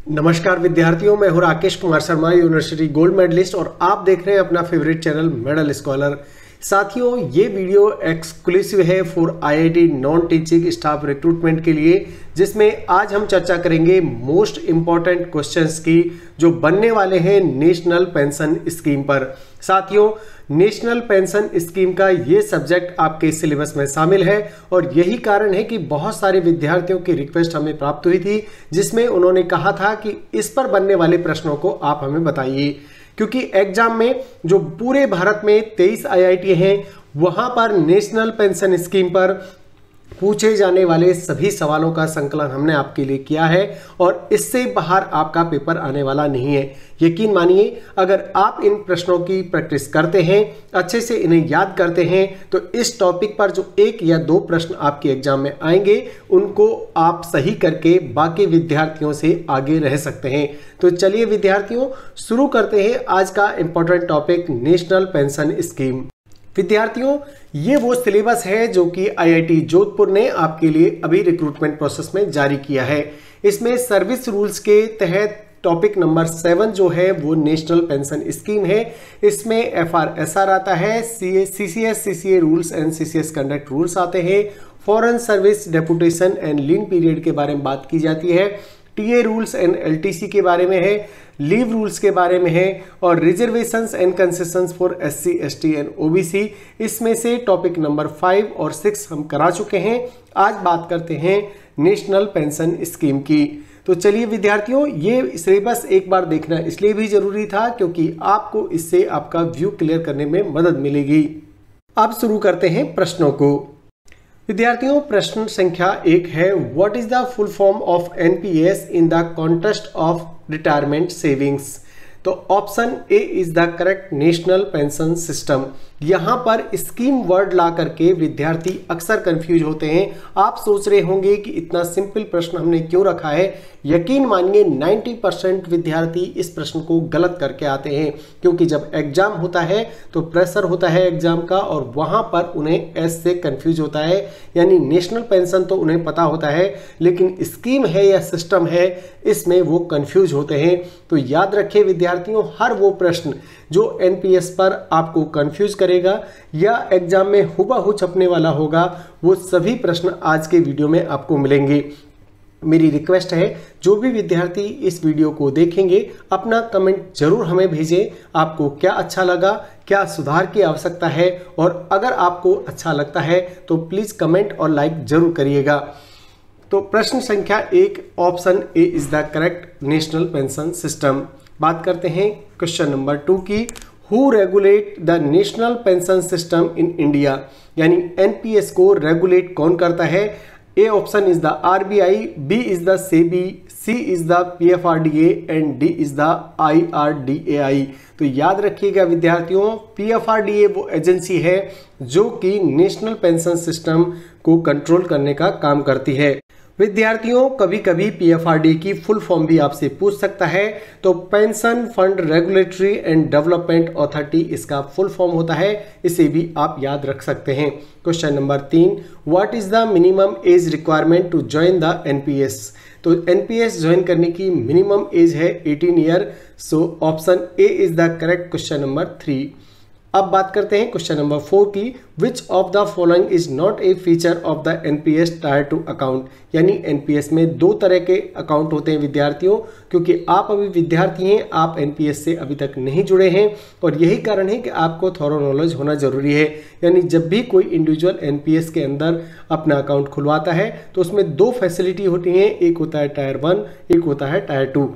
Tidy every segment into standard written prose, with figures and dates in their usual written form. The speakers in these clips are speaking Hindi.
नमस्कार विद्यार्थियों, मैं हूं Rakesh Kumar Sharma, university gold medalist और आप देख रहे हैं अपना फेवरेट चैनल मेडल स्कॉलर। साथियों, ये वीडियो एक्सक्लूसिव है for IIT non teaching staff recruitment के लिए, जिसमें आज हम चर्चा करेंगे मोस्ट इंपॉर्टेंट क्वेश्चंस की जो बनने वाले हैं नेशनल पेंशन स्कीम पर। साथियों, नेशनल पेंशन स्कीम का ये सब्जेक्ट आपके सिलेबस में शामिल है और यही कारण है कि बहुत सारे विद्यार्थियों की रिक्वेस्ट हमें प्राप्त हुई थी, जिसमें उन्होंने कहा था कि इस पर बनने वाले प्रश्नों को आप हमें बताइए, क्योंकि एग्जाम में जो पूरे भारत में 23 आईआईटी हैं वहां पर नेशनल पेंशन स्कीम पर पूछे जाने वाले सभी सवालों का संकलन हमने आपके लिए किया है और इससे बाहर आपका पेपर आने वाला नहीं है। यकीन मानिए, अगर आप इन प्रश्नों की प्रैक्टिस करते हैं, अच्छे से इन्हें याद करते हैं, तो इस टॉपिक पर जो एक या दो प्रश्न आपके एग्जाम में आएंगे उनको आप सही करके बाकी विद्यार्थियों से आगे रह सकते हैं। तो चलिए विद्यार्थियों, शुरू करते हैं आज का important topic national pension scheme. विद्यार्थियों, ये वो सिलेबस है जो कि आईआईटी जोधपुर ने आपके लिए अभी रिक्रूटमेंट प्रोसेस में जारी किया है। इसमें सर्विस रूल्स के तहत टॉपिक नंबर 7 जो है वो नेशनल पेंशन स्कीम है। इसमें एफआरएसआर आता है, CCS CCA rules and CCS conduct rules आते हैं, foreign service deputation and lean period के बारे में बात की जाती है, टीए रूल्स एंड एलटीसी के बारे में है, लीव रूल्स के बारे में है और reservations and concessions for SC ST and OBC. इसमें से टॉपिक नंबर 5 और 6 हम करा चुके हैं। आज बात करते हैं नेशनल पेंशन स्कीम की। तो चलिए विद्यार्थियों, ये सिलेबस एक बार देखना इसलिए भी जरूरी था क्योंकि आपको इससे आपका व्यू क्लियर करने में मदद मिलेगी। अब शुरू करते हैं प्रश्नों को। विद्यार्थियों, प्रश्न संख्या 1 है, what is the full form of NPS in the context of retirement savings. तो option A is the correct, national pension system. यहां पर स्कीम वर्ड ला करके विद्यार्थी अक्सर कंफ्यूज होते हैं। आप सोच रहे होंगे कि इतना सिंपल प्रश्न हमने क्यों रखा है। यकीन मानिए 90% विद्यार्थी इस प्रश्न को गलत करके आते हैं, क्योंकि जब एग्जाम होता है तो प्रेशर होता है एग्जाम का और वहां पर उन्हें एस से कंफ्यूज होता है। यानी नेशनल पेंशन तो उन्हें पता होता है, लेकिन स्कीम है या सिस्टम है इसमें वो कंफ्यूज होते हैं। तो याद रखिए विद्यार्थियों, हर वो प्रश्न जो एनपीएस पर आपको कंफ्यूज करेगा या एग्जाम में हुबहू छपने वाला होगा, वो सभी प्रश्न आज के वीडियो में आपको मिलेंगे। मेरी रिक्वेस्ट है, जो भी विद्यार्थी इस वीडियो को देखेंगे अपना कमेंट जरूर हमें भेजें। आपको क्या अच्छा लगा, क्या सुधार की आवश्यकता है, और अगर आपको अच्छा लगता है तो प्लीज कमेंट और लाइक जरूर करिएगा। तो प्रश्न संख्या 1, option A is the correct, national pension system. बात करते हैं क्वेश्चन नंबर 2 की, who regulate the national pension system in India. यानी एनपीएस को रेगुलेट कौन करता है। A option is the RBI, B is the SEBI, C is the PFRDA and D is the IRDAI. तो याद रखिएगा विद्यार्थियों, पीएफआरडीए वो एजेंसी है जो कि नेशनल पेंशन सिस्टम को कंट्रोल करने का काम करती है। विद्यार्थियों, कभी कभी पीएफआरडी की फुल फॉर्म भी आपसे पूछ सकता है, तो pension fund regulatory and development authority इसका फुल फॉर्म होता है, इसे भी आप याद रख सकते हैं। Question number 3, what is the minimum age requirement to join the NPS. तो एनपीएस ज्वाइन करने की मिनिमम एज है 18 year. So option A is the correct, question number 3। अब बात करते हैं क्वेश्चन नंबर 4 की, which of the following is not a feature of the NPS tier 2 account. यानी एनपीएस में 2 तरह के अकाउंट होते हैं विद्यार्थियों, क्योंकि आप अभी विद्यार्थी हैं, आप एनपीएस से अभी तक नहीं जुड़े हैं और यही कारण है कि आपको थॉरो नॉलेज होना जरूरी है। यानी जब भी कोई इंडिविजुअल एनपीएस के अंदर अपना अकाउंट खुलवाता है तो उसमें 2 फैसिलिटी होती हैं, एक होता है टायर 1, एक होता है टायर 2।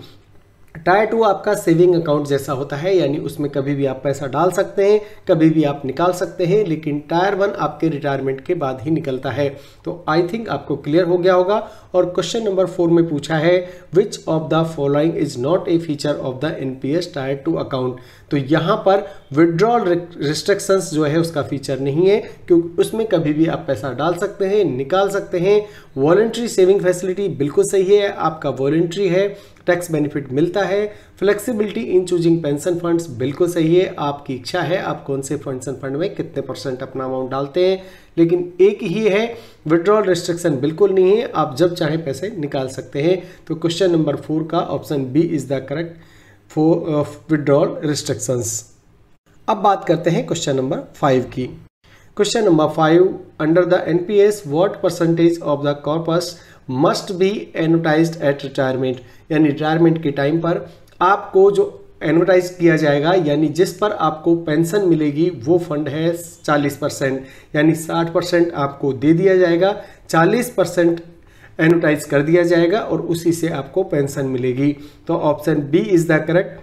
टायर 2 आपका सेविंग अकाउंट जैसा होता है, यानी उसमें कभी भी आप पैसा डाल सकते हैं, कभी भी आप निकाल सकते हैं, लेकिन टायर 1 आपके रिटायरमेंट के बाद ही निकलता है। तो आई थिंक आपको क्लियर हो गया होगा। और क्वेश्चन नंबर 4 में पूछा है, विच of the following is not a feature of the NPS tier 2 account. तो यहाँ पर विड्रॉल रिस्ट्रिक्शंस जो है उसका फीचर नहीं है, क्योंकि उसमें कभी भी आप पैसा डाल सकते हैं, निकाल सकते हैं। वॉलंटरी सेविंग फैसिलिटी बिल्कुल सही है, आपका वॉलंटरी है। टैक्स बेनिफिट मिलता है। फ्लेक्सिबिलिटी इन चूजिंग पेंशन फंड्स, बिल्कुल सही है, आपकी इच्छा है आप कौन से पेंशन फंड में कितने % अपना अमाउंट डालते हैं, लेकिन एक ही है, विड्रॉल रिस्ट्रिक्शन बिल्कुल नहीं है, आप जब चाहे पैसे निकाल सकते हैं। तो क्वेश्चन नंबर 4 का option B is the correct for withdrawal restrictions. अब बात करते हैं क्वेश्चन नंबर 5 की। Question number 5, under the NPS what percentage of the corpus must be annuitised at retirement, यानी रिटायरमेंट के टाइम पर आपको जो एनोटाइज किया जाएगा, यानी जिस पर आपको पेंशन मिलेगी, वो फंड है 40%, यानी 60% आपको दे दिया जाएगा, 40% एनोटाइज कर दिया जाएगा और उसी से आपको पेंशन मिलेगी। तो option B is the correct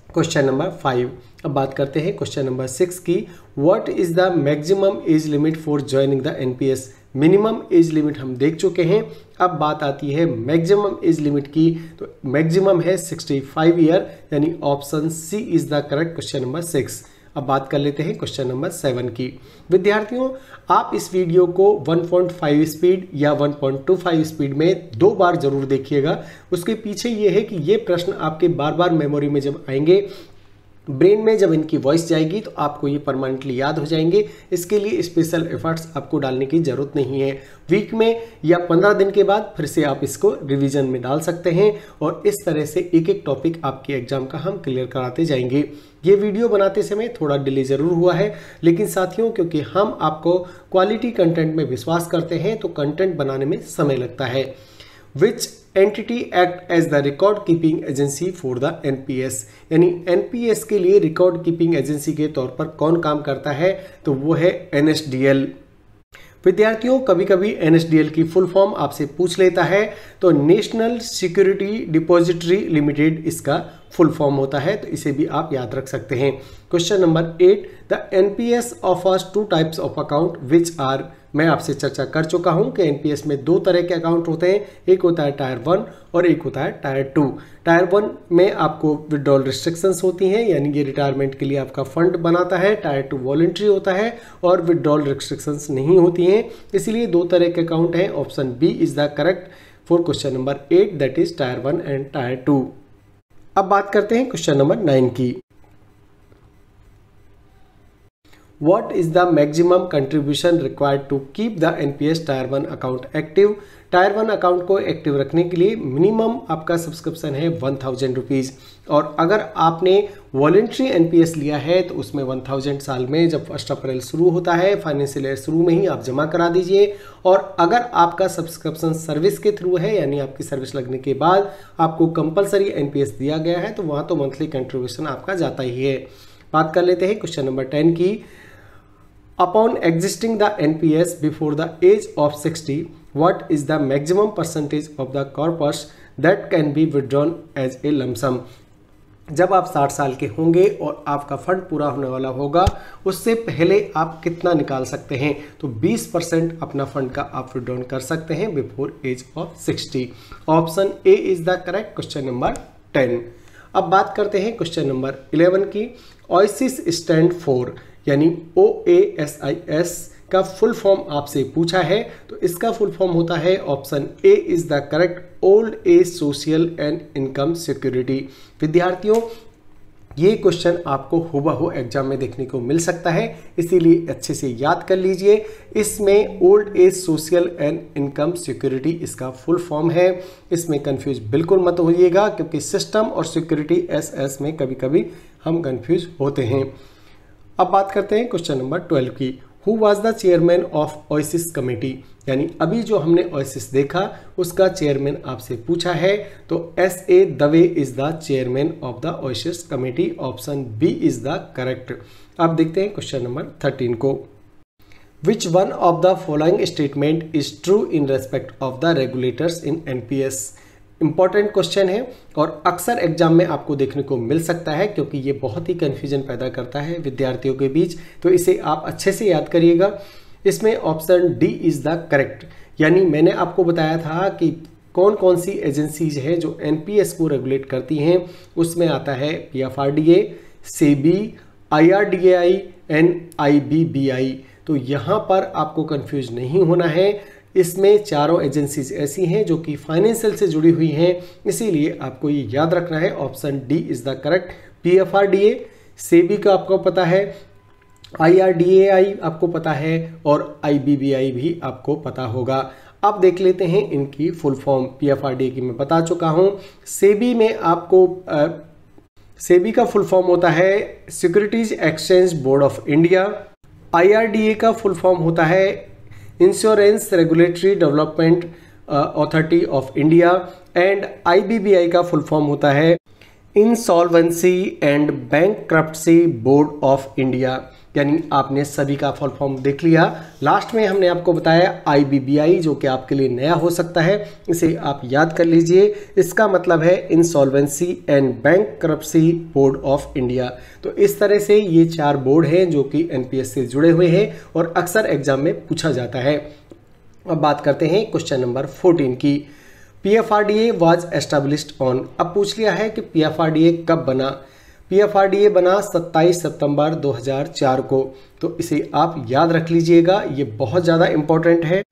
question number 5। अब बात करते हैं क्वेश्चन नंबर 6 की। What is the maximum age limit for joining the NPS. Minimum age limit हम देख चुके हैं, अब बात आती है मैक्सिमम एज लिमिट की। तो मैक्सिमम है 65 ईयर, यानी option C is the correct question number 6। अब बात कर लेते हैं क्वेश्चन नंबर 7 की। विद्यार्थियों, आप इस वीडियो को 1.5 स्पीड या 1.25 स्पीड में 2 बार जरूर देखिएगा। उसके पीछे ये है कि ये प्रश्न आपके बार बार मेमोरी में जब आएंगे, ब्रेन में जब इनकी वॉइस जाएगी, तो आपको ये परमानेंटली याद हो जाएंगे। इसके लिए स्पेशल एफर्ट्स आपको डालने की जरूरत नहीं है। वीक में या 15 दिन के बाद फिर से आप इसको रिवीजन में डाल सकते हैं और इस तरह से एक एक टॉपिक आपके एग्जाम का हम क्लियर कराते जाएंगे। ये वीडियो बनाते समय थोड़ा डिले जरूर हुआ है, लेकिन साथियों क्योंकि हम आपको क्वालिटी कंटेंट में विश्वास करते हैं, तो कंटेंट बनाने में समय लगता है। Which entity act as the record keeping agency for the NPS, यानी एनपीएस के लिए रिकॉर्ड कीपिंग एजेंसी के तौर पर कौन काम करता है, तो वो है एनएसडीएल। विद्यार्थियों, कभी कभी एनएसडीएल की फुल फॉर्म आपसे पूछ लेता है, तो नेशनल सिक्योरिटी डिपॉजिटरी लिमिटेड इसका फुल फॉर्म होता है, तो इसे भी आप याद रख सकते हैं। Question number 8, the NPS offers 2 types of account which are. मैं आपसे चर्चा कर चुका हूं कि एनपीएस में 2 तरह के अकाउंट होते हैं, एक होता है टायर 1 और एक होता है टायर 2। टायर 1 में आपको विड्रॉल रिस्ट्रिक्शंस होती हैं, यानी ये रिटायरमेंट के लिए आपका फंड बनाता है। टायर 2 वॉलंटरी होता है और विड्रॉल रिस्ट्रिक्शंस नहीं होती हैं, इसलिए 2 तरह के अकाउंट हैं। Option B is the correct for question number 8, that is tier 1 and tier 2। अब बात करते हैं क्वेश्चन नंबर 9 की। What is the maximum contribution required to keep the NPS Tier 1 account active? Tyre 1 account को एक्टिव रखने के लिए मिनिमम आपका सब्सक्रिप्शन है 1000 रुपीज़, और अगर आपने वॉलेंट्री एनपीएस लिया है तो उसमें 1000 साल में जब 1 अप्रैल शुरू होता है, फाइनेंशियल ईयर शुरू में ही आप जमा करा दीजिए। और अगर आपका सब्सक्रिप्शन सर्विस के थ्रू है, यानी आपकी सर्विस लगने के बाद आपको कंपलसरी एनपीएस दिया गया है, तो वहाँ तो मंथली कंट्रीब्यूशन आपका जाता ही है। बात कर लेते हैं क्वेश्चन नंबर 10 की। Upon exiting the NPS before the age of 60, what is the maximum percentage of the corpus that can be withdrawn as a lump sum? जब आप 60 साल के होंगे और आपका फंड पूरा होने वाला होगा, उससे पहले आप कितना निकाल सकते हैं? तो 20% अपना फंड का आप विड्रॉन कर सकते हैं before age of 60। Option A is the correct question number 10। अब बात करते हैं क्वेश्चन नंबर 11 की। ओएसिस स्टैंड फॉर, यानी OASIS का फुल फॉर्म आपसे पूछा है, तो इसका फुल फॉर्म होता है, option A is the correct, old age social and income security. विद्यार्थियों, ये क्वेश्चन आपको हुबहू एग्जाम में देखने को मिल सकता है, इसीलिए अच्छे से याद कर लीजिए। इसमें old age social and income security इसका फुल फॉर्म है। इसमें कंफ्यूज बिल्कुल मत होइएगा, क्योंकि सिस्टम और सिक्योरिटी SS में कभी कभी हम कंफ्यूज होते हैं। अब बात करते हैं क्वेश्चन नंबर 12 की। Who was the chairman of oasis committee, यानी अभी जो हमने ओएसिस देखा उसका चेयरमैन आपसे पूछा है, तो SA Dave is the chairman of the OASIS committee. Option B is the correct. अब देखते हैं क्वेश्चन नंबर 13 को। Which one of the following statement is true in respect of the regulators in NPS. Important question है और अक्सर एग्जाम में आपको देखने को मिल सकता है, क्योंकि ये बहुत ही कंफ्यूजन पैदा करता है विद्यार्थियों के बीच, तो इसे आप अच्छे से याद करिएगा। इसमें option D is the correct, यानी मैंने आपको बताया था कि कौन कौन सी एजेंसीज हैं जो एनपीएस को रेगुलेट करती हैं। उसमें आता है PFRDA, SEBI, IRDAI and IBBI। तो यहाँ पर आपको कंफ्यूज नहीं होना है। इसमें चारों एजेंसीज ऐसी हैं जो कि फाइनेंशियल से जुड़ी हुई हैं, इसीलिए आपको ये याद रखना है। Option D is the correct. PFRDA, SEBI का आपको पता है, IRDAI आपको पता है और IBBI भी आपको पता होगा। अब देख लेते हैं इनकी फुल फॉर्म। PFRDA की मैं बता चुका हूं। सेबी में आपको सेबी का फुल फॉर्म होता है securities exchange board of India. IRDA का फुल फॉर्म होता है insurance regulatory development authority of India and IBBI का फुल फॉर्म होता है insolvency and bankruptcy board of India. यानी आपने सभी का फुल फॉर्म देख लिया। लास्ट में हमने आपको बताया IBBI, जो कि आपके लिए नया हो सकता है, इसे आप याद कर लीजिए। इसका मतलब है insolvency and bankruptcy board of India. तो इस तरह से ये 4 बोर्ड हैं जो कि NPS से जुड़े हुए हैं और अक्सर एग्जाम में पूछा जाता है। अब बात करते हैं क्वेश्चन नंबर 14 की। PFRDA was established on. अब पूछ लिया है कि PFRDA कब बना। PFRDA बना 27 सितंबर 2004 को। तो इसे आप याद रख लीजिएगा, ये बहुत ज़्यादा इंपॉर्टेंट है।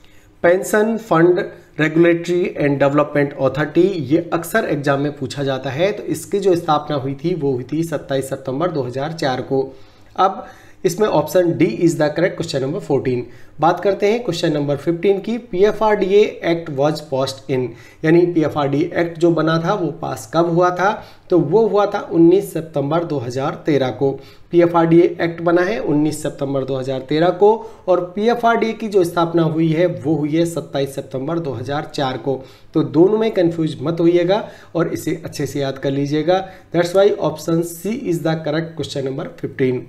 Pension fund regulatory and development authority, ये अक्सर एग्जाम में पूछा जाता है। तो इसकी जो स्थापना हुई थी वो हुई थी 27 सितंबर 2004 को। अब इसमें option D is the correct. Question number 14 बात करते हैं क्वेश्चन नंबर 15 की। PFRDA act was passed in, यानी PFRDA एक्ट जो बना था वो पास कब हुआ था, तो वो हुआ था 19 सितंबर 2013 को। PFRDA एक्ट बना है 19 सितंबर 2013 को और PFRDA की जो स्थापना हुई है वो हुई है 27 सितंबर 2004 को। तो दोनों में कंफ्यूज मत होइएगा और इसे अच्छे से याद कर लीजिएगा। That's why option C is the correct question number 15।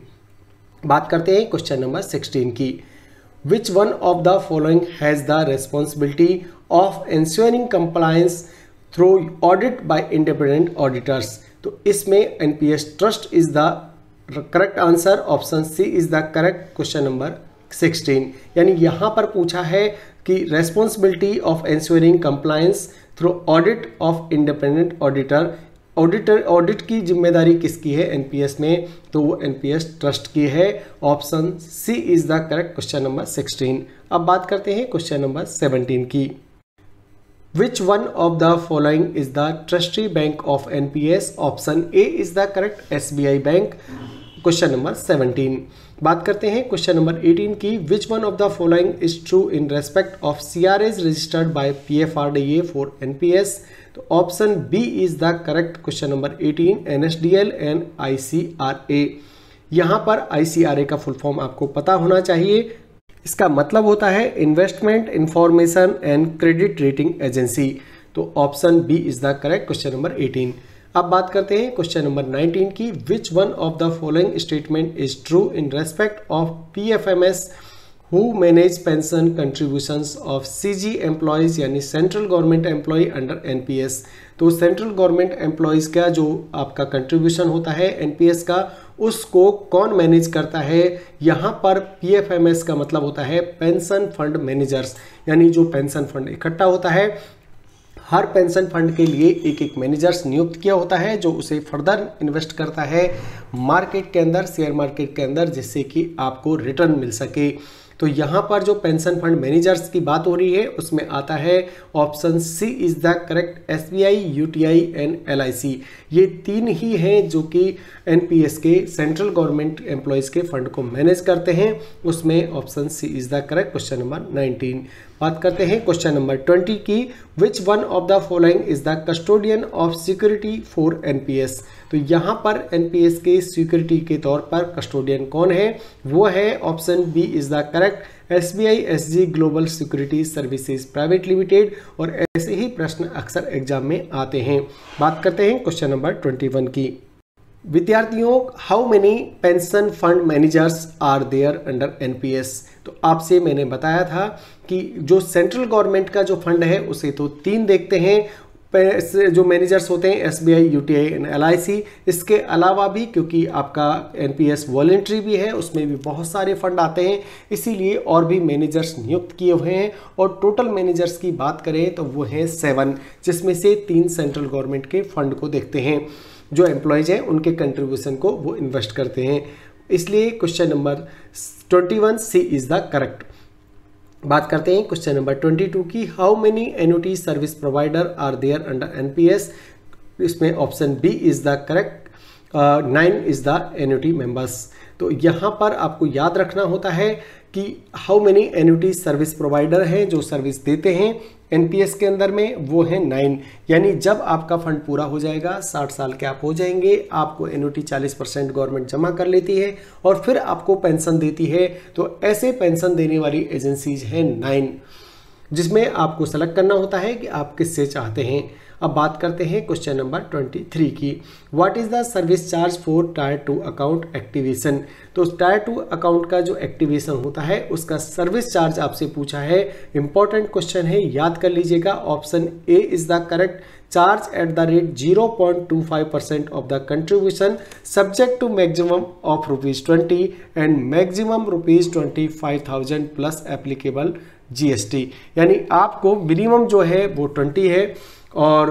बात करते हैं क्वेश्चन नंबर 16 की। Which one of the following has the responsibility of insuring compliance through audit by independent auditors. तो इसमें NPS trust is the correct answer. Option C is the correct question number 16। यानी यहां पर पूछा है कि responsibility of insuring compliance through audit of independent audit की जिम्मेदारी किसकी है NPS में, तो वो NPS ट्रस्ट की है। Option C is the correct question number 16। अब बात करते हैं क्वेश्चन नंबर 17 की। Which one of the following is the trustee bank of NPS। Option A is the correct SBI bank. Question number 17 बात करते हैं क्वेश्चन नंबर 18 की। Which one of the following is true in respect of CRAs registered by PFRDA for NPS। तो option B is the correct question number 18 NSDL and ICRA। यहां पर ICRA का फुल फॉर्म आपको पता होना चाहिए। इसका मतलब होता है investment information and credit rating agency. तो option B is the correct question number 18। अब बात करते हैं क्वेश्चन नंबर 19 की। Which one of the following statement is true in respect of PFMS who manage pension contributions of CG employees, यानी central government employee under NPS। तो सेंट्रल गवर्नमेंट एम्प्लॉयज का जो आपका कंट्रीब्यूशन होता है NPS का, उसको कौन मैनेज करता है। यहाँ पर PFMS का मतलब होता है पेंशन फंड मैनेजर्स, यानी जो पेंशन फंड इकट्ठा होता है, हर पेंशन फंड के लिए एक मैनेजर्स नियुक्त किया होता है जो उसे फर्दर इन्वेस्ट करता है मार्केट के अंदर, शेयर मार्केट के अंदर, जिससे कि आपको रिटर्न मिल सके। तो यहाँ पर जो पेंशन फंड मैनेजर्स की बात हो रही है उसमें आता है option C is the correct SBI, UTI and LIC। ये 3 ही हैं जो कि NPS के सेंट्रल गवर्नमेंट एम्प्लॉयज़ के फंड को मैनेज करते हैं। उसमें option C is the correct question number 19। बात करते हैं क्वेश्चन नंबर 20 की। Which one of the following is the custodian of security for NPS। तो यहाँ पर NPS के सिक्योरिटी के तौर पर कस्टोडियन कौन है, वो है option B is the correct SBI SG global securities services private limited. और ऐसे ही प्रश्न अक्सर एग्जाम में आते हैं। बात करते हैं क्वेश्चन नंबर 21 की। विद्यार्थियों, how many pension fund managers are there under NPS। तो आपसे मैंने बताया था कि जो सेंट्रल गवर्नमेंट का जो फंड है उसे तो 3 देखते हैं जो मैनेजर्स होते हैं SBI, UTI एंड LIC। इसके अलावा भी क्योंकि आपका NPS वॉलेंट्री भी है, उसमें भी बहुत सारे फंड आते हैं, इसीलिए और भी मैनेजर्स नियुक्त किए हुए हैं। और टोटल मैनेजर्स की बात करें तो वो हैं 7, जिसमें से 3 सेंट्रल गवर्नमेंट के फंड को देखते हैं, जो एम्प्लॉयज हैं उनके कंट्रीब्यूशन को वो इन्वेस्ट करते हैं। इसलिए question number 21 C is the correct. बात करते हैं क्वेश्चन नंबर 22 की, how many annuity service provider are there under NPS. इसमें option B is the correct, 9 is the annuity members. तो यहाँ पर आपको याद रखना होता है कि how many annuity service provider हैं जो सर्विस देते हैं एनपीएस के अंदर में, वो है 9। यानी जब आपका फंड पूरा हो जाएगा, 60 साल के आप हो जाएंगे, आपको एन्युटी 40% गवर्नमेंट जमा कर लेती है और फिर आपको पेंशन देती है। तो ऐसे पेंशन देने वाली एजेंसीज हैं 9, जिसमें आपको सेलेक्ट करना होता है कि आप किससे चाहते हैं। अब बात करते हैं क्वेश्चन नंबर 23 की, what is the service charge for tyre 2 account activation. तो टायर 2 अकाउंट का जो एक्टिवेशन होता है उसका सर्विस चार्ज आपसे पूछा है। इंपॉर्टेंट क्वेश्चन है, याद कर लीजिएगा। Option A is the correct, charge at the rate 0.25% of the contribution subject to maximum of ₹20 and maximum ₹25,000 plus applicable GST. यानी आपको मिनिमम जो है वो 20 है और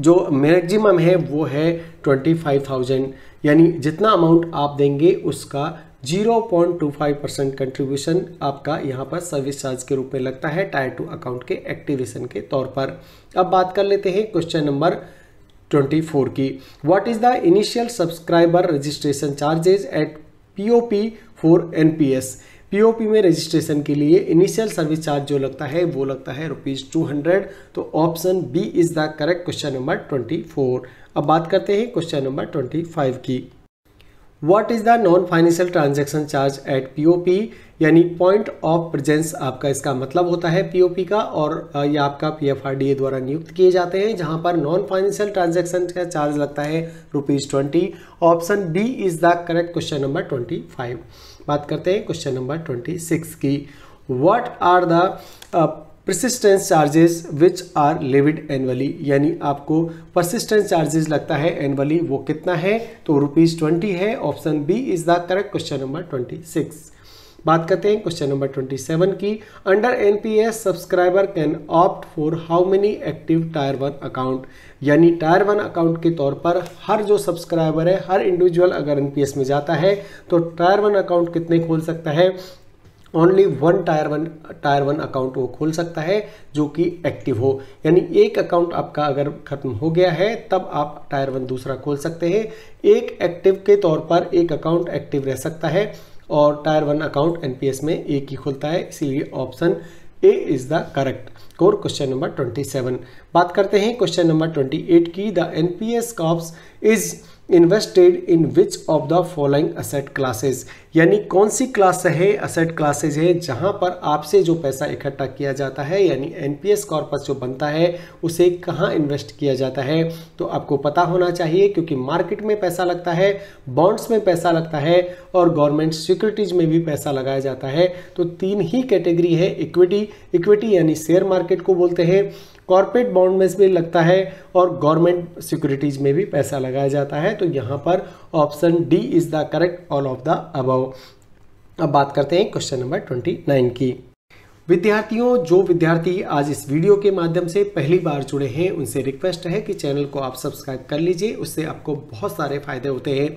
जो मैक्सिमम है वो है 25,000। यानी जितना अमाउंट आप देंगे उसका 0.25% कंट्रीब्यूशन आपका यहाँ पर सर्विस चार्ज के रूप में लगता है टायर 2 अकाउंट के एक्टिवेशन के तौर पर। अब बात कर लेते हैं क्वेश्चन नंबर 24 की, what is the initial subscriber registration charges at POP for NPS. POP में रजिस्ट्रेशन के लिए इनिशियल सर्विस चार्ज जो लगता है वो लगता है ₹200। तो option B is the correct, question number 24। अब बात करते हैं क्वेश्चन नंबर 25 की, what is the non financial transaction charge at POP. यानी पॉइंट ऑफ प्रेजेंस आपका इसका मतलब होता है पीओपी का, और ये आपका पीएफआरडीए द्वारा नियुक्त किए जाते हैं, जहां पर नॉन फाइनेंशियल ट्रांजैक्शन का चार्ज लगता है ₹20। Option B is the correct, question number 25। बात करते हैं क्वेश्चन नंबर 26 की, what are the persistence charges which are levied annually. यानी आपको परसिस्टेंस चार्जेस लगता है एनुअली, वो कितना है, तो ₹20 है। Option B is the correct, question number 26। बात करते हैं क्वेश्चन नंबर 27 की, under NPS subscriber can opt for how many active tier 1 account. यानी टायर 1 अकाउंट के तौर पर हर जो सब्सक्राइबर है, हर इंडिविजुअल अगर एनपीएस में जाता है तो टायर 1 अकाउंट कितने खोल सकता है, ओनली 1 टायर 1 अकाउंट वो खोल सकता है जो कि एक्टिव हो। यानी एक अकाउंट आपका अगर खत्म हो गया है तब आप टायर 1 दूसरा खोल सकते हैं। एक एक्टिव के तौर पर एक अकाउंट एक्टिव रह सकता है और टायर 1 अकाउंट एनपीएस में एक ही खुलता है, इसीलिए option A is the correct core, question number 27। बात करते हैं क्वेश्चन नंबर 28 की, the NPS corps is invested in which of the following asset classes. यानी कौन सी क्लास है, असेट क्लासेज है जहां पर आपसे जो पैसा इकट्ठा किया जाता है, यानी एनपीएस कॉर्पस जो बनता है उसे कहां इन्वेस्ट किया जाता है। तो आपको पता होना चाहिए, क्योंकि मार्केट में पैसा लगता है, बॉन्ड्स में पैसा लगता है और गवर्नमेंट सिक्योरिटीज में भी पैसा लगाया जाता है। तो 3 ही कैटेगरी है, इक्विटी यानी शेयर मार्केट को बोलते हैं, कॉर्पोरेट बॉन्ड में भी लगता है और गवर्नमेंट सिक्योरिटीज में भी पैसा लगाया जाता है। तो यहाँ पर option D is the correct, all of the above. अब बात करते हैं क्वेश्चन नंबर 29 की। विद्यार्थियों, जो विद्यार्थी आज इस वीडियो के माध्यम से पहली बार जुड़े हैं उनसे रिक्वेस्ट है कि चैनल को आप सब्सक्राइब कर लीजिए, उससे आपको बहुत सारे फायदे होते हैं।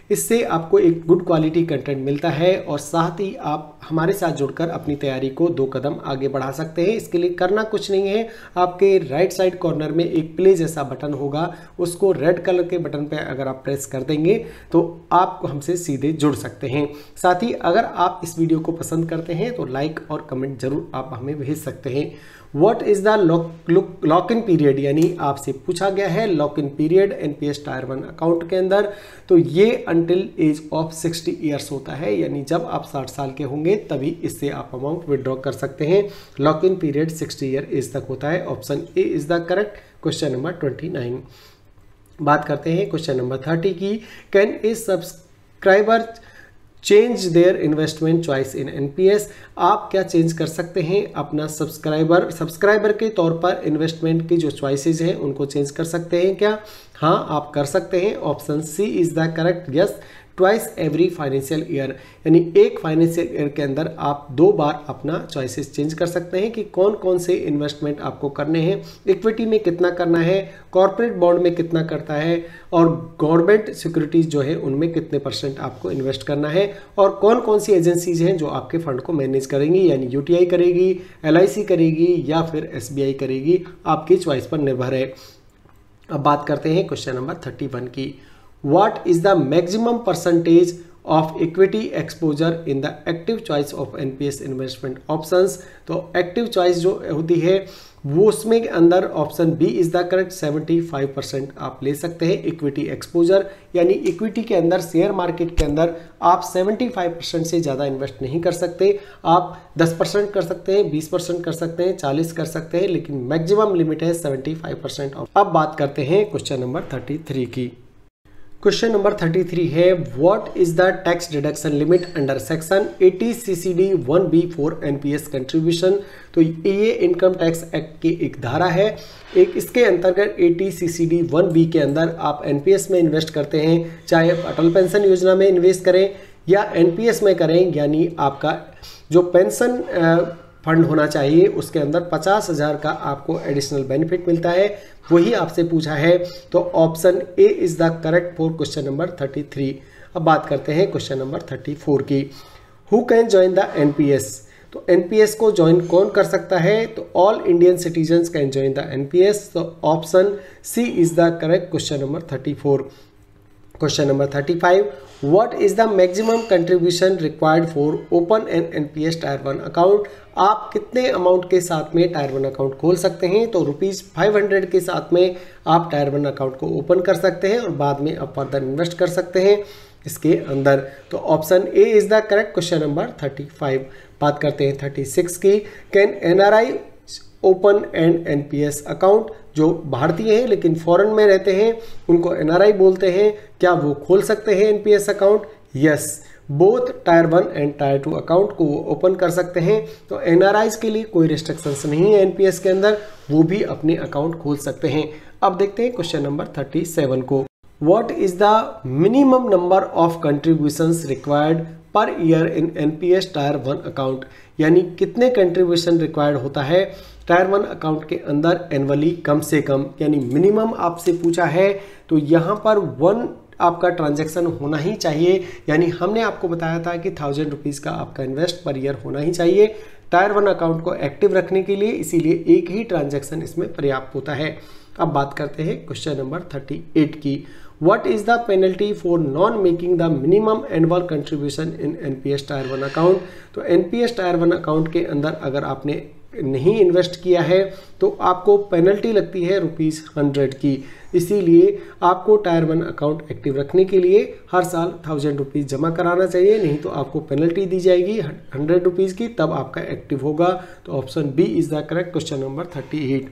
इससे आपको एक गुड क्वालिटी कंटेंट मिलता है और साथ ही आप हमारे साथ जुड़कर अपनी तैयारी को 2 कदम आगे बढ़ा सकते हैं। इसके लिए करना कुछ नहीं है, आपके राइट साइड कॉर्नर में एक प्ले जैसा बटन होगा, उसको रेड कलर के बटन पे अगर आप प्रेस कर देंगे तो आप हमसे सीधे जुड़ सकते हैं। साथ ही अगर आप इस वीडियो को पसंद करते हैं तो लाइक और कमेंट जरूर आप हमें भेज सकते हैं। What is the lock in period, यानी आपसे पूछा गया है lock in period NPS tier 1 account के अंदर, तो ये अंटिल एज ऑफ 60 ईयर्स होता है। यानी जब आप 60 साल के होंगे तभी इससे आप अमाउंट विड्रॉ कर सकते हैं। Lock in period 60 year age तक होता है। Option A is the correct, question number 29। बात करते हैं क्वेश्चन नंबर 30 की, can a subscriber change their investment choice in NPS. आप क्या चेंज कर सकते हैं अपना सब्सक्राइबर के तौर पर इन्वेस्टमेंट की जो चॉइसेस हैं उनको चेंज कर सकते हैं क्या? हाँ, आप कर सकते हैं। Option C is the correct, yes, twice every financial year, यानी एक फाइनेंशियल ईयर के अंदर आप 2 बार अपना चॉइसेस चेंज कर सकते हैं कि कौन कौन से इन्वेस्टमेंट आपको करने हैं, इक्विटी में कितना करना है, कॉर्पोरेट बॉन्ड में कितना करता है, और गवर्नमेंट सिक्योरिटीज जो है उनमें कितने % आपको इन्वेस्ट करना है, और कौन कौन सी एजेंसीज हैं जो आपके फंड को मैनेज करेंगी, यानी यूटीआई करेगी, LIC करेगी या फिर SBI करेगी, आपकी चॉइस पर निर्भर है। अब बात करते हैं क्वेश्चन नंबर 31 की। What is the maximum percentage of equity exposure in the active choice of NPS investment options. तो एक्टिव चॉइस जो होती है वो उसमें अंदर option B is the correct, 75% आप ले सकते हैं इक्विटी एक्सपोजर, यानी इक्विटी के अंदर शेयर मार्केट के अंदर आप 75% से ज़्यादा इन्वेस्ट नहीं कर सकते। आप 10% कर सकते हैं, 20% कर सकते हैं, 40 कर सकते हैं, लेकिन मैक्सिमम लिमिट है 75%। अब बात करते हैं क्वेश्चन नंबर 33 की। क्वेश्चन नंबर 33 है what is the tax deduction limit under section 80 CCD 1B for NPS contribution. तो ये इनकम टैक्स एक्ट की एक धारा है, एक इसके अंतर्गत 80 CCD 1B के अंदर आप NPS में इन्वेस्ट करते हैं, चाहे आप अटल पेंशन योजना में इन्वेस्ट करें या NPS में करें, यानी आपका जो पेंशन फंड होना चाहिए उसके अंदर 50,000 का आपको एडिशनल बेनिफिट मिलता है, वही आपसे पूछा है। तो option A is the correct for question number 33। अब बात करते हैं क्वेश्चन नंबर 34 की। Who can join the NPS। तो NPS को ज्वाइन कौन कर सकता है, तो all Indian citizens can join the NPS। तो option C is the correct question number 34। Question number 35, what is the maximum contribution required for open an NPS tier 1 account. आप कितने अमाउंट के साथ में टायर 1 अकाउंट खोल सकते हैं, तो ₹500 के साथ में आप टायर 1 अकाउंट को ओपन कर सकते हैं और बाद में आप फर्दर इन्वेस्ट कर सकते हैं इसके अंदर। तो option A is the correct question number 35। बात करते हैं 36 की। Can NRI open and NPS account. जो भारतीय हैं लेकिन फॉरेन में रहते हैं उनको NRI बोलते हैं, क्या वो खोल सकते हैं NPS account? Yes, both tyre 1 and tier 2 account को वो ओपन कर सकते हैं। तो NRIs के लिए कोई रिस्ट्रिक्शंस नहीं है NPS के अंदर, वो भी अपने अकाउंट खोल सकते हैं। अब देखते हैं क्वेश्चन नंबर 37 को। What is the minimum number of contributions required per year in NPS tier 1 account, यानी कितने कंट्रीब्यूशन रिक्वायर्ड होता है टायर 1 अकाउंट के अंदर एनुअली, कम से कम, यानी मिनिमम आपसे पूछा है। तो यहाँ पर 1 आपका ट्रांजैक्शन होना ही चाहिए, यानी हमने आपको बताया था कि 1000 रुपीज़ का आपका इन्वेस्ट पर ईयर होना ही चाहिए टायर 1 अकाउंट को एक्टिव रखने के लिए, इसीलिए एक ही ट्रांजैक्शन इसमें पर्याप्त होता है। अब बात करते हैं क्वेश्चन नंबर 38 की। What is the penalty for non making the minimum annual contribution in NPS tier 1 account. तो NPS टायर 1 अकाउंट के अंदर अगर आपने नहीं इन्वेस्ट किया है तो आपको पेनल्टी लगती है ₹100 की, इसीलिए आपको टायर 1 अकाउंट एक्टिव रखने के लिए हर साल 1000 रुपीज़ जमा कराना चाहिए, नहीं तो आपको पेनल्टी दी जाएगी 100 रुपीज़ की, तब आपका एक्टिव होगा। तो option B is the correct question number 38।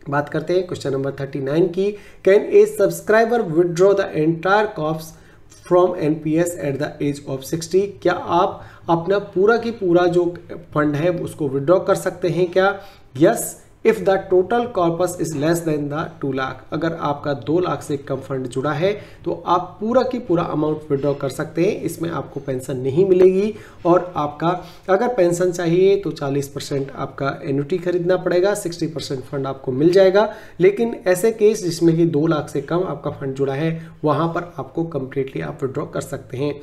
बात करते हैं क्वेश्चन नंबर 39 की। Can a subscriber withdraw the entire cost from NPS at the age of 60। क्या आप अपना पूरा की पूरा जो फंड है उसको विड्रॉ कर सकते हैं क्या? Yes, if the total corpus is less than the 2 lakh. अगर आपका 2 लाख से कम फंड जुड़ा है तो आप पूरा की पूरा अमाउंट विड्रॉ कर सकते हैं, इसमें आपको पेंशन नहीं मिलेगी। और आपका अगर पेंशन चाहिए तो 40% आपका एन्युटी खरीदना पड़ेगा, 60% फंड आपको मिल जाएगा। लेकिन ऐसे केस जिसमें कि 2 लाख से कम आपका फंड जुड़ा है वहाँ पर आपको कम्प्लीटली आप विड्रॉ कर सकते हैं।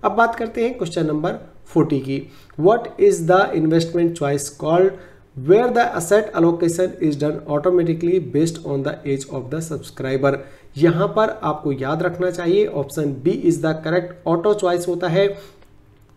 अब बात करते हैं क्वेश्चन नंबर 40 की। What is the investment choice called where the asset allocation is done automatically based on the age of the subscriber। यहाँ पर आपको याद रखना चाहिए option B is the correct, auto choice होता है,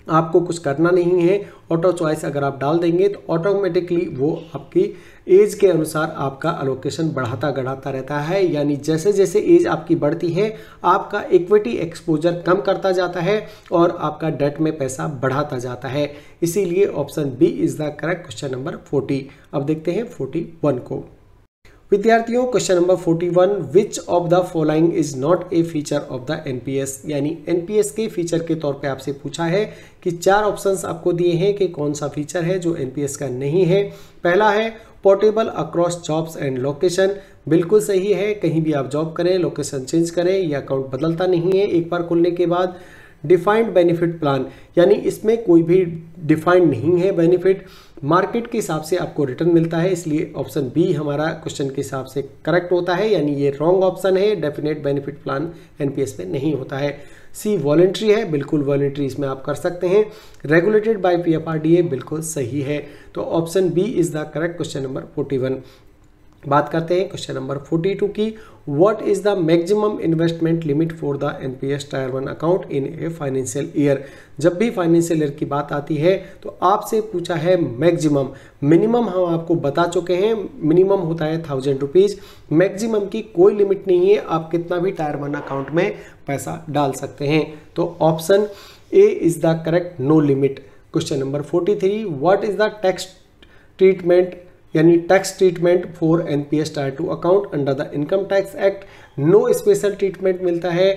आपको कुछ करना नहीं है। ऑटो चॉइस अगर आप डाल देंगे तो ऑटोमेटिकली वो आपकी एज के अनुसार आपका अलोकेशन बढ़ाता बढ़ाता रहता है, यानी जैसे जैसे एज आपकी बढ़ती है आपका इक्विटी एक्सपोजर कम करता जाता है और आपका डेट में पैसा बढ़ाता जाता है। इसीलिए option B is the correct question number 40। अब देखते हैं 41 को। विद्यार्थियों question number 41, which of the following is not a feature of the NPS, यानी NPS के फीचर के तौर पे आपसे पूछा है कि 4 ऑप्शंस आपको दिए हैं कि कौन सा फीचर है जो NPS का नहीं है। पहला है portable across jobs and location, बिल्कुल सही है, कहीं भी आप जॉब करें, लोकेशन चेंज करें, ये अकाउंट बदलता नहीं है एक बार खुलने के बाद। डिफाइंड बेनिफिट प्लान, यानी इसमें कोई भी डिफाइंड नहीं है बेनिफिट, मार्केट के हिसाब से आपको रिटर्न मिलता है, इसलिए ऑप्शन बी हमारा क्वेश्चन के हिसाब से करेक्ट होता है, यानी ये रॉन्ग ऑप्शन है, डेफिनेट बेनिफिट प्लान एनपीएस में नहीं होता है। सी वॉलेंट्री है, बिल्कुल वॉलेंट्री इसमें आप कर सकते हैं। रेगुलेटेड बाय पीएफआरडीए, बिल्कुल सही है, तो option B is the correct question number 41। बात करते हैं क्वेश्चन नंबर 42 की। What is the maximum investment limit for the NPS tier 1 account in a financial year. जब भी फाइनेंशियल ईयर की बात आती है तो आपसे पूछा है मैक्सिमम, मिनिमम हम आपको बता चुके हैं, मिनिमम होता है 1000 रुपीज, मैक्सिमम की कोई लिमिट नहीं है, आप कितना भी टायर 1 अकाउंट में पैसा डाल सकते हैं, तो option A is the correct, no limit. Question number 43, what is the tax treatment, यानी tax treatment for NPS tier 2 account under the income tax act. No special treatment मिलता है,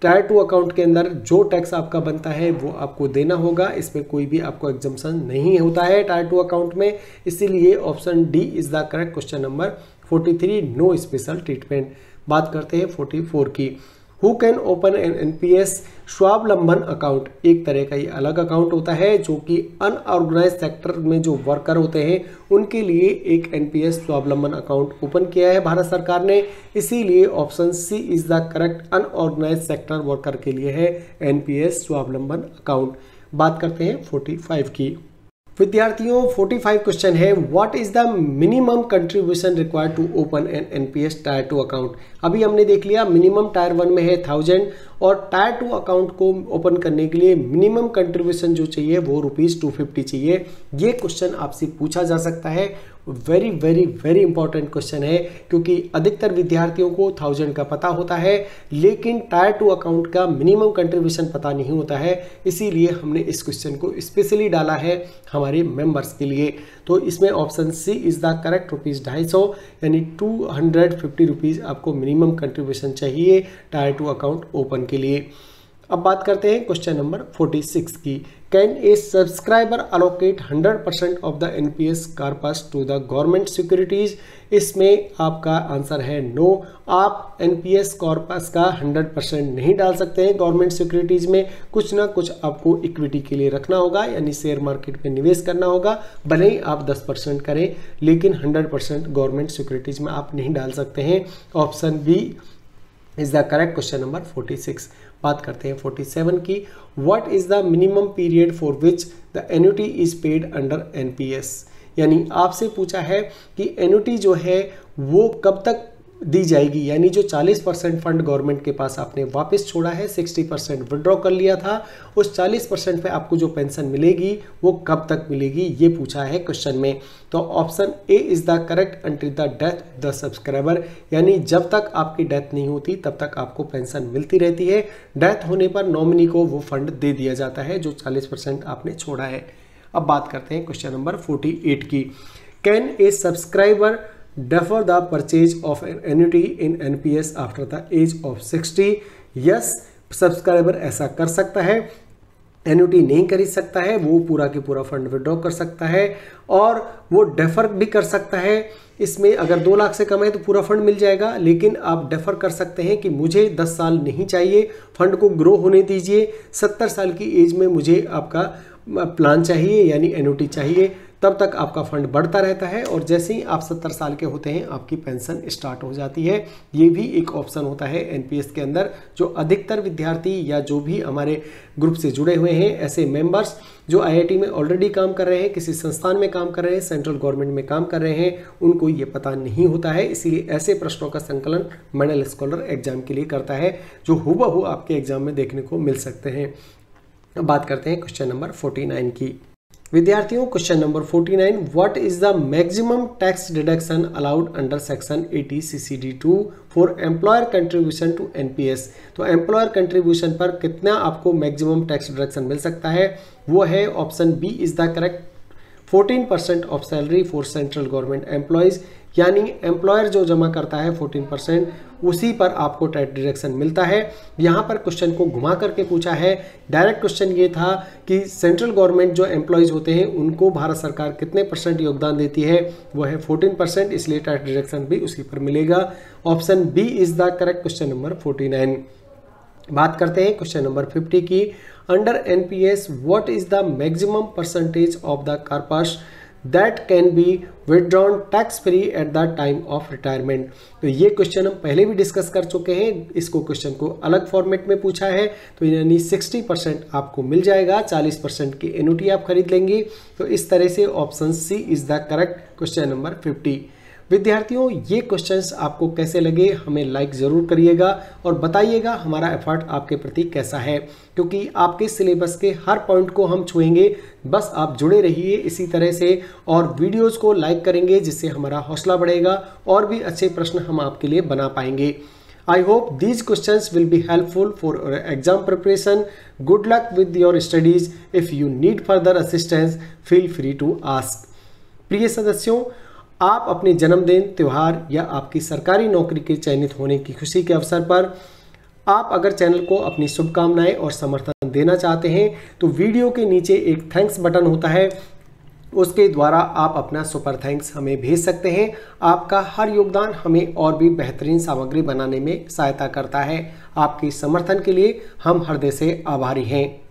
टायर 2 अकाउंट के अंदर जो टैक्स आपका बनता है वो आपको देना होगा, इसमें कोई भी आपको एग्जम्पशन नहीं होता है टायर 2 अकाउंट में, इसीलिए option D is the correct question number 43, no special treatment. बात करते हैं 44 की। Who can open an NPS Swavalamban account, एक तरह का ये अलग अकाउंट होता है जो कि अनऑर्गेनाइज सेक्टर में जो वर्कर होते हैं उनके लिए एक एनपीएस स्वावलंबन अकाउंट ओपन किया है भारत सरकार ने, इसीलिए option C is the correct, unorganise sector worker के लिए है एनपीएस स्वावलंबन अकाउंट। बात करते हैं 45 की। विद्यार्थियों 45 क्वेश्चन है, what is the minimum contribution required to open an NPS tier 2 account. अभी हमने देख लिया मिनिमम टायर 1 में है 1000 और टायर 2 अकाउंट को ओपन करने के लिए मिनिमम कंट्रीब्यूशन जो चाहिए वो ₹250 चाहिए। ये क्वेश्चन आपसे पूछा जा सकता है, very very very important question है, क्योंकि अधिकतर विद्यार्थियों को 1000 का पता होता है लेकिन टायर 2 अकाउंट का मिनिमम कंट्रीब्यूशन पता नहीं होता है, इसीलिए हमने इस क्वेश्चन को स्पेशली डाला है हमारे मेंबर्स के लिए। तो इसमें option C is the correct, ₹250, यानी 250 रुपीज़ आपको मिनिमम कंट्रीब्यूशन चाहिए टायर 2 अकाउंट ओपन के लिए। अब बात करते हैं क्वेश्चन नंबर 46 की। Can a subscriber allocate 100% of the NPS corpus to the government securities. इसमें आपका आंसर है नो, आप एनपीएस कॉर्पस का 100% नहीं डाल सकते हैं गवर्नमेंट सिक्योरिटीज में, कुछ ना कुछ आपको इक्विटी के लिए रखना होगा, यानी शेयर मार्केट में निवेश करना होगा, भले ही आप 10% करें लेकिन 100% गवर्नमेंट सिक्योरिटीज में आप नहीं डाल सकते हैं। Option B is the correct question number 46। बात करते हैं 47 की। What is the minimum period for which the annuity is paid under NPS, यानी आपसे पूछा है कि एन्युटी जो है वो कब तक दी जाएगी, यानी जो 40% फंड गवर्नमेंट के पास आपने वापस छोड़ा है, 60% विड्रॉ कर लिया था, उस 40% पे आपको जो पेंशन मिलेगी वो कब तक मिलेगी, ये पूछा है क्वेश्चन में। तो option A is the correct, until the death of the subscriber, यानी जब तक आपकी डेथ नहीं होती तब तक आपको पेंशन मिलती रहती है, डेथ होने पर नॉमिनी को वो फंड दे दिया जाता है जो 40% आपने छोड़ा है। अब बात करते हैं क्वेश्चन नंबर 48 की। Can a subscriber defer the purchase of an annuity in NPS after the age of 60? Yes, subscriber ऐसा कर सकता है, एन्युटी नहीं खरीद सकता है, वो पूरा के पूरा फंड विड्रॉ कर सकता है और वो डेफर भी कर सकता है। इसमें अगर 2 लाख से कम है तो पूरा फंड मिल जाएगा, लेकिन आप डेफर कर सकते हैं कि मुझे 10 साल नहीं चाहिए, फंड को ग्रो होने दीजिए, 70 साल की एज में मुझे आपका प्लान चाहिए यानी एन्युटी चाहिए, तब तक आपका फंड बढ़ता रहता है और जैसे ही आप 70 साल के होते हैं आपकी पेंशन स्टार्ट हो जाती है। ये भी एक ऑप्शन होता है एनपीएस के अंदर, जो अधिकतर विद्यार्थी या जो भी हमारे ग्रुप से जुड़े हुए हैं ऐसे मेंबर्स जो आईआईटी में ऑलरेडी काम कर रहे हैं, किसी संस्थान में काम कर रहे हैं, सेंट्रल गवर्नमेंट में काम कर रहे हैं, उनको ये पता नहीं होता है, इसीलिए ऐसे प्रश्नों का संकलन मेडल स्कॉलर एग्जाम के लिए करता है जो हूबहू आपके एग्जाम में देखने को मिल सकते हैं। अब बात करते हैं क्वेश्चन नंबर 49 की। विद्यार्थियों question number 49, what is the maximum tax deduction allowed under section 80 CCD2 for employer contribution to NPS. तो एम्प्लॉयर कंट्रीब्यूशन पर कितना आपको मैक्सिमम टैक्स डिडक्शन मिल सकता है, वो है option B is the correct, 14% of salary for central government employees, यानी एम्प्लॉयर जो जमा करता है 14%, उसी पर आपको टैक्स डिडक्शन मिलता है। यहाँ पर क्वेश्चन को घुमा करके पूछा है। डायरेक्ट क्वेश्चन ये था कि सेंट्रल गवर्नमेंट जो एम्प्लॉयज़ होते हैं उनको भारत सरकार कितने % योगदान देती है, वो है 14%, इसलिए टैक्स डिडक्शन भी उसी पर मिलेगा। Option B is the correct, question number 49। बात करते हैं क्वेश्चन नंबर 50 की। Under NPS what is the maximum percentage of the corpus that can be withdrawn tax free at the time of retirement. तो ये क्वेश्चन हम पहले भी डिस्कस कर चुके हैं, इसको क्वेश्चन को अलग फॉर्मेट में पूछा है। तो यानी 60% आपको मिल जाएगा, 40% की एन्युटी आप खरीद लेंगे। तो इस तरह से option C is the correct, question number 50। विद्यार्थियों, ये क्वेश्चंस आपको कैसे लगे हमें लाइक ज़रूर करिएगा और बताइएगा हमारा एफर्ट आपके प्रति कैसा है, क्योंकि आपके सिलेबस के हर पॉइंट को हम छुएंगे। बस आप जुड़े रहिए इसी तरह से और वीडियोस को लाइक करेंगे, जिससे हमारा हौसला बढ़ेगा और भी अच्छे प्रश्न हम आपके लिए बना पाएंगे। I hope these questions will be helpful for your exam preparation. Good luck with your studies. If you need further assistance, feel free to ask. प्रिय सदस्यों, आप अपने जन्मदिन, त्यौहार या आपकी सरकारी नौकरी के चयनित होने की खुशी के अवसर पर आप अगर चैनल को अपनी शुभकामनाएं और समर्थन देना चाहते हैं तो वीडियो के नीचे एक थैंक्स बटन होता है, उसके द्वारा आप अपना सुपर थैंक्स हमें भेज सकते हैं। आपका हर योगदान हमें और भी बेहतरीन सामग्री बनाने में सहायता करता है। आपके समर्थन के लिए हम हृदय से आभारी हैं।